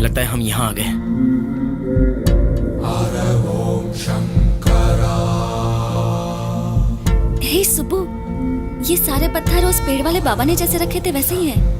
लगता है हम यहाँ आ गए। हे सुब्बू, ये सारे पत्थर उस पेड़ वाले बाबा ने जैसे रखे थे वैसे ही हैं।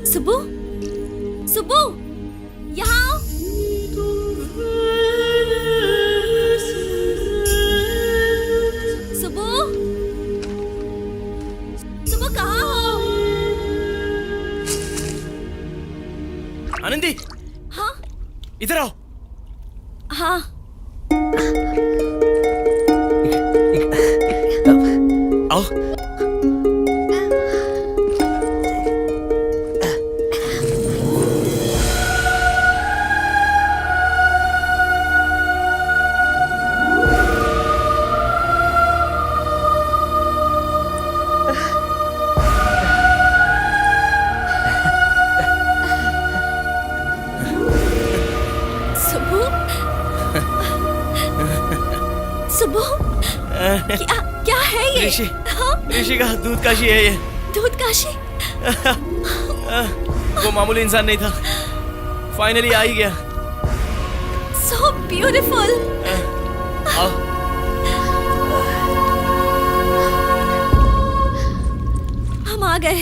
सुब्बू, सुब्बू, यहाँ आओ। सुब्बू, सुब्बू कहाँ हो? आनंदी, हाँ इधर आओ। हाँ। आओ। सुब्बू, सुब्बू, क्या क्या है ये? ऋषि, हाँ? ऋषि का दूध काशी है ये। दूध काशी? वो मामूली इंसान नहीं था, फाइनली आ ही गया। So beautiful. आओ। हम आ गए।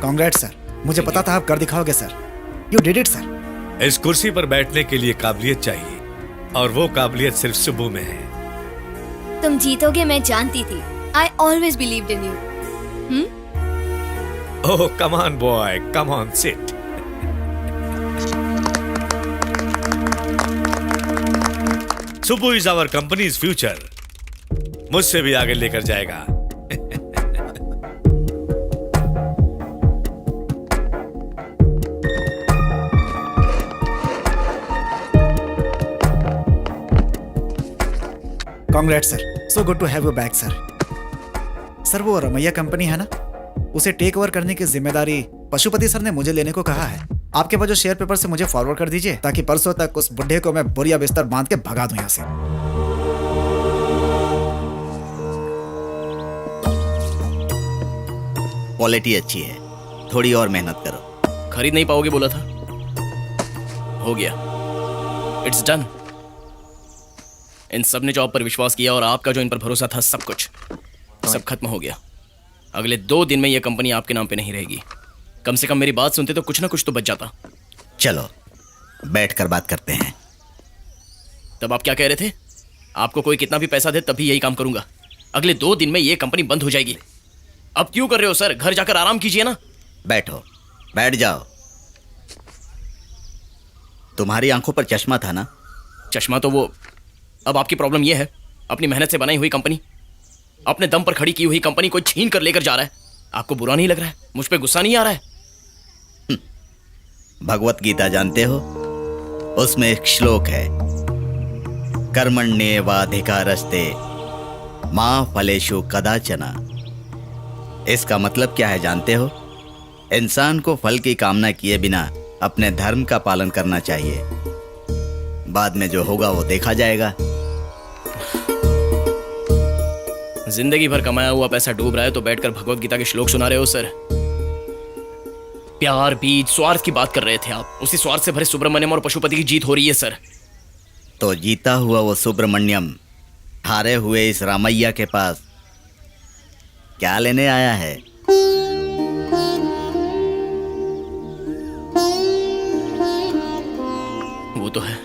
कांग्रेट्स सर, मुझे पता था आप कर दिखाओगे sir. You did it sir. इस कुर्सी पर बैठने के लिए काबिलियत चाहिए, और वो काबिलियत सिर्फ सुबह में है। तुम जीतोगे मैं जानती थी। I always believed in you. Oh come on boy, come on sit. Subbu is our company's future. मुझसे भी आगे लेकर जाएगा। Congrats sir, so good to have you back sir. Sir वो रमैया कंपनी है ना, उसे टेक ओवर करने की जिम्मेदारी पशुपति सर ने मुझे लेने को कहा है। आपके पास जो शेयर पेपर से मुझे फॉरवर्ड कर दीजिए, ताकि परसों तक उस बुढ़े को मैं बोरिया बिस्तर बांध के भगा दूं यहाँ से। क्वालिटी अच्छी है, थोड़ी और मेहनत करो। खरीद नहीं पाओगे बोला था, हो गया, इट्स डन। इन सब ने जो आप पर विश्वास किया और आपका जो इन पर भरोसा था, सब कुछ सब खत्म हो गया। अगले 2 दिन में यह कंपनी आपके नाम पे नहीं रहेगी। कम से कम मेरी बात सुनते तो कुछ ना कुछ तो बच जाता। चलो बैठकर बात करते हैं। तब आप क्या कह रहे थे? आपको कोई कितना भी पैसा दे तभी यही काम करूंगा। अगले 2 दिन में यह कंपनी बंद हो जाएगी। अब क्यों कर रहे हो सर? घर जाकर आराम कीजिए ना। बैठो, बैठ जाओ। तुम्हारी आंखों पर चश्मा था ना? चश्मा तो वो, अब आपकी प्रॉब्लम यह है, अपनी मेहनत से बनाई हुई कंपनी, अपने दम पर खड़ी की हुई कंपनी कोई छीन कर लेकर जा रहा है। आपको बुरा नहीं लग रहा है? मुझ पे गुस्सा नहीं आ रहा है? भगवत गीता जानते हो? उसमें एक श्लोक है, कर्मण्येवाधिकारस्ते मा फलेषु कदाचन। इसका मतलब क्या है जानते हो? इंसान को फल की कामना किए बिना अपने धर्म का पालन करना चाहिए। बाद में जो होगा वो देखा जाएगा। जिंदगी भर कमाया हुआ पैसा डूब रहा है तो बैठकर भगवत गीता के श्लोक सुना रहे हो सर? प्यार, बीज, स्वार्थ की बात कर रहे थे आप। उसी स्वार्थ से भरे सुब्रमण्यम और पशुपति की जीत हो रही है सर। तो जीता हुआ वो सुब्रमण्यम हारे हुए इस रामैया के पास क्या लेने आया है? वो तो है,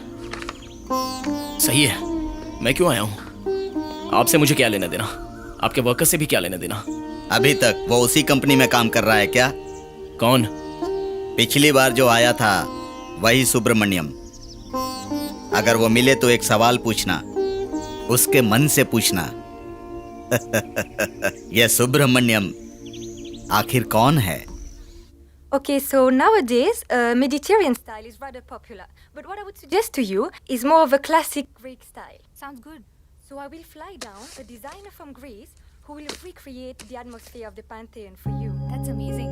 सही है। मैं क्यों आया हूं? आपसे मुझे क्या लेना देना? आपके वर्कर से भी क्या लेना देना? अभी तक वो उसी कंपनी में काम कर रहा है क्या? कौन? पिछली बार जो आया था वही सुब्रमण्यम। अगर वो मिले तो एक सवाल पूछना, उसके मन से पूछना। यह सुब्रमण्यम आखिर कौन है? Okay, so nowadays, Mediterranean style is rather popular. But what I would suggest to you is more of a classic Greek style. Sounds good. So I will fly down a designer from Greece who will recreate the atmosphere of the Pantheon for you. That's amazing.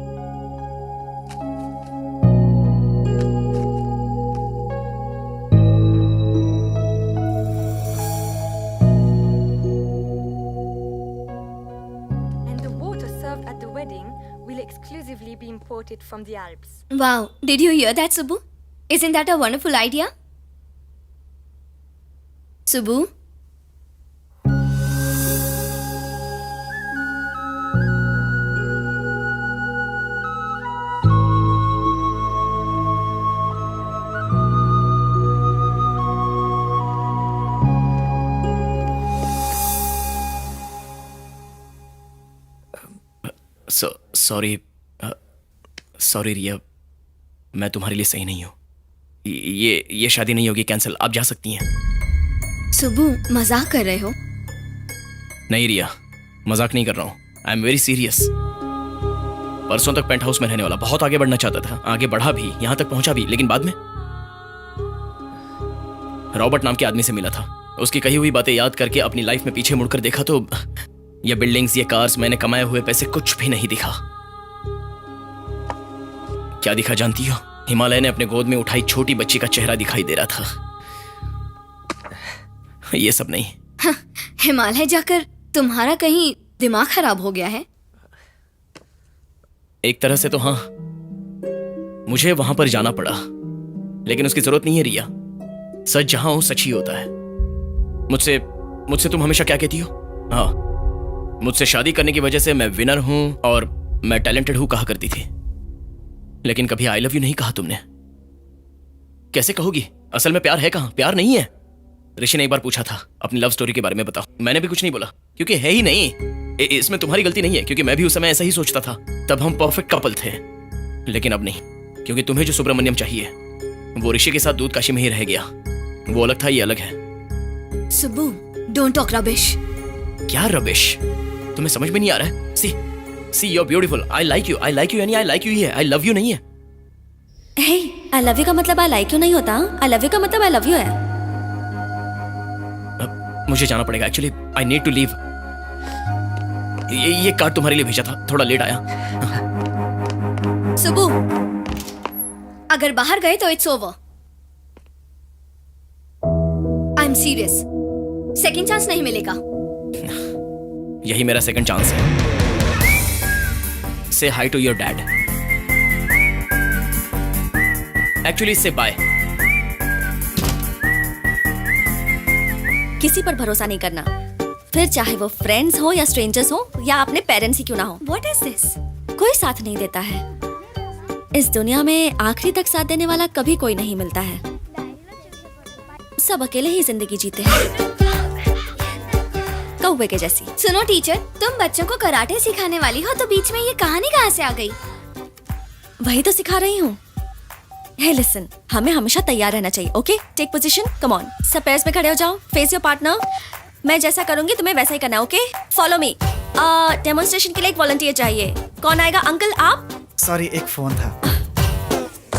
And the water served at the wedding will exclusively be imported from the Alps. Wow, did you hear that, Subbu? Isn't that a wonderful idea? Subbu? Sorry Riya, मैं तुम्हारे लिए सही नहीं हूँ। ये शादी नहीं होगी, कैंसिल। आप जा सकती हैं। सुबु, मजाक कर रहे हो? नहीं रिया, मजाक नहीं कर रहा हूँ। I am very serious. परसों तक पेंट हाउस में रहने वाला, बहुत आगे बढ़ना चाहता था, आगे बढ़ा भी, यहाँ तक पहुंचा भी, लेकिन बाद में रॉबर्ट नाम के आदमी से मिला था। उसकी कही हुई बातें याद करके अपनी लाइफ में पीछे मुड़कर देखा तो ये बिल्डिंग्स, ये कार्स, मैंने कमाए हुए पैसे, कुछ भी नहीं दिखा। क्या दिखा जानती हो? हिमालय ने अपने गोद में उठाई छोटी बच्ची का चेहरा दिखाई दे रहा था। ये सब नहीं। हाँ, हिमालय जाकर तुम्हारा कहीं दिमाग खराब हो गया है? एक तरह से तो हाँ, मुझे वहां पर जाना पड़ा, लेकिन उसकी जरूरत नहीं है रिया। सच जहां हो सच ही होता है। मुझसे तुम हमेशा क्या कहती हो? हाँ, मुझसे शादी करने की वजह से मैं विनर हूं और मैं टैलेंटेड हूं कहा करती थी, लेकिन कभी आई लव यू नहीं कहा तुमने। कैसे कहोगी? असल में प्यार है कहाँ? प्यार नहीं है। ऋषि ने एक बार पूछा था अपनी लव स्टोरी के बारे में बताओ, मैंने भी कुछ नहीं बोला क्योंकि है ही नहीं। इसमें तुम्हारी गलती नहीं है क्योंकि मैं भी उस समय ऐसा ही सोचता था। तब हम परफेक्ट कपल थे, लेकिन अब नहीं, क्योंकि तुम्हें जो सुब्रमण्यम चाहिए वो ऋषि के साथ दूध काशी में ही रह गया। वो अलग था, ये अलग है। Subbu, don't talk rubbish. क्या रबिश? तुम्हें समझ में नहीं आ रहा है? See you are beautiful, I like you यानी आई लाइक यू ही है, आई लव यू नहीं है। हे, आई लव यू का मतलब आई लाइक यू नहीं होता। आई लव यू का मतलब आई लव यू है। मुझे जाना पड़ेगा, actually I need to leave. ये कार्ड तुम्हारे लिए भेजा था, थोड़ा लेट आया। सुब्बू, अगर बाहर गए तो it's over. I am serious, second chance नहीं मिलेगा। यही मेरा सेकंड चांस है। Say hi to your dad. Actually say bye. किसी पर भरोसा नहीं करना, फिर चाहे वो फ्रेंड्स हो या स्ट्रेंजर्स हो या अपने पेरेंट्स ही क्यों ना हो। What is this? कोई साथ नहीं देता है इस दुनिया में। आखिरी तक साथ देने वाला कभी कोई नहीं मिलता है। सब अकेले ही जिंदगी जीते हैं, कौवे के जैसी। सुनो टीचर, तुम बच्चों को कराटे सिखाने वाली हो, तो बीच में ये कहानी कहाँ से आ गई? वही तो सिखा रही हूँ। हे लिसन, हमें हमेशा तैयार रहना चाहिए। Okay, take position, come on. सब पैर्स में खड़े हो जाओ, फेस योर पार्टनर। मैं जैसा करूंगी तुम्हें वैसा ही करना है। Okay, follow me. डेमोन्स्ट्रेशन के लिए एक वॉलंटियर चाहिए। कौन आएगा? अंकल आप? सॉरी, एक फोन था।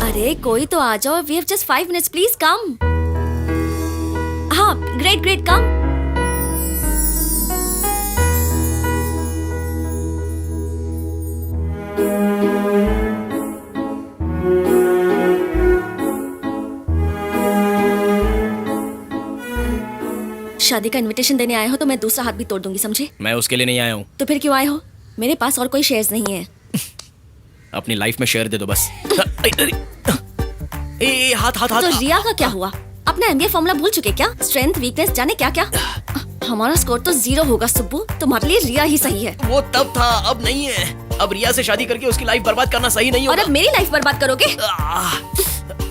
अरे कोई तो आ जाओ। We have just 5 minutes, please come. हाँ, ग्रेट ग्रेट, कम। शादी का इनविटेशन देने आए हो तो मैं दूसरा हाथ भी तोड़ दूंगी, समझे? मैं उसके लिए नहीं आया हूँ। तो फिर क्यों आए हो? मेरे पास और कोई शेयर्स नहीं है। अपनी लाइफ में शेयर दे दो बस। ए, हाथ हाथ हाथ। तो रिया का क्या हुआ? अपना एमबीए फॉर्मूला भूल चुके क्या? स्ट्रेंथ, वीकनेस, जाने क्या क्या। हमारा स्कोर तो 0 होगा सुब्बू। तुम्हारे लिए रिया ही सही है। वो तब था, अब नहीं है। अब रिया से शादी करके उसकी लाइफ बर्बाद करना सही नहीं और होगा। अब मेरी लाइफ बर्बाद करोगे?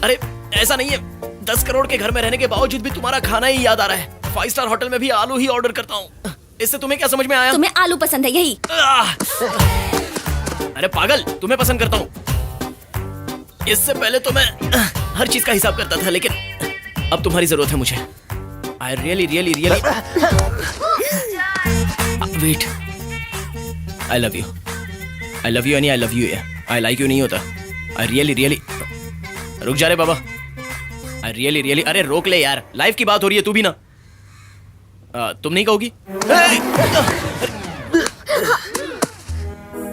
अरे ऐसा नहीं है। 10 करोड़ के घर में रहने के बावजूद भी तुम्हारा खाना ही याद आ रहा है। 5 स्टार होटल में भी आलू ही ऑर्डर करता हूँ। इससे तुम्हें क्या समझ में आया? तुम्हें आलू पसंद है, यही? अरे पागल, तुम्हें पसंद करता हूँ। इससे पहले तो मैं हर चीज का हिसाब करता था, लेकिन अब तुम्हारी जरूरत है मुझे। I really wait. I love you यानी आई लव यू है। आई लाइक यू नहीं होता। आई रियली रुक जा रे बाबा। आई रियली अरे रोक ले यार, लाइफ की बात हो रही है, तू भी ना। तुम नहीं कहोगी?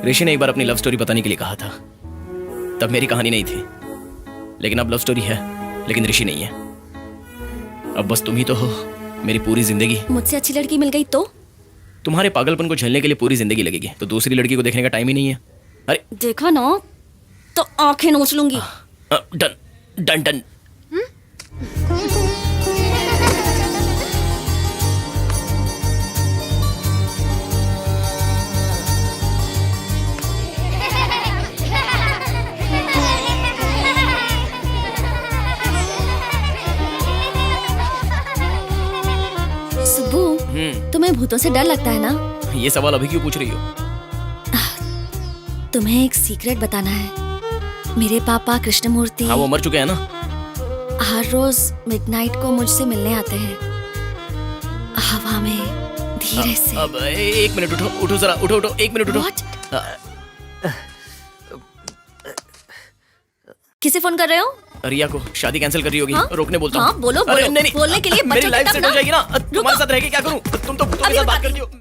ऋषि ने एक बार अपनी लव स्टोरी बताने के लिए कहा था। तब मेरी कहानी नहीं थी, लेकिन अब लव स्टोरी है, लेकिन ऋषि नहीं है। अब बस तुम ही तो हो मेरी पूरी जिंदगी। मुझसे अच्छी लड़की मिल गई तो? तुम्हारे पागलपन को झेलने के लिए पूरी जिंदगी लगेगी, तो दूसरी लड़की को देखने का टाइम ही नहीं है। अरे देखा ना, तो आंखें नोच लूंगी। Done done done. सुब्बू, तुम्हें भूतों से डर लगता है ना? ये सवाल अभी क्यों पूछ रही हो? तुम्हें एक सीक्रेट बताना है। मेरे पापा कृष्णमूर्ति, हाँ वो मर चुके हैं ना। हर रोज मिडनाइट को मुझसे मिलने आते हैं, हवा में धीरे से। अब 1 मिनट, उठो जरा, उठो 1 मिनट उठो। What? किसे फोन कर रहे हो? रिया को। शादी कैंसिल कर रही होगी। हाँ? रोकने बोलता हाँ, हूँ। बोलो अरे बोलो। नहीं, बोलने के लिए मेरी बच्चों लाइफ की सेट तब हो जाएगी ना। रुको। तुम्हारे साथ रह के क्या करूँ? तुम तो अभी बात बताती करती हो।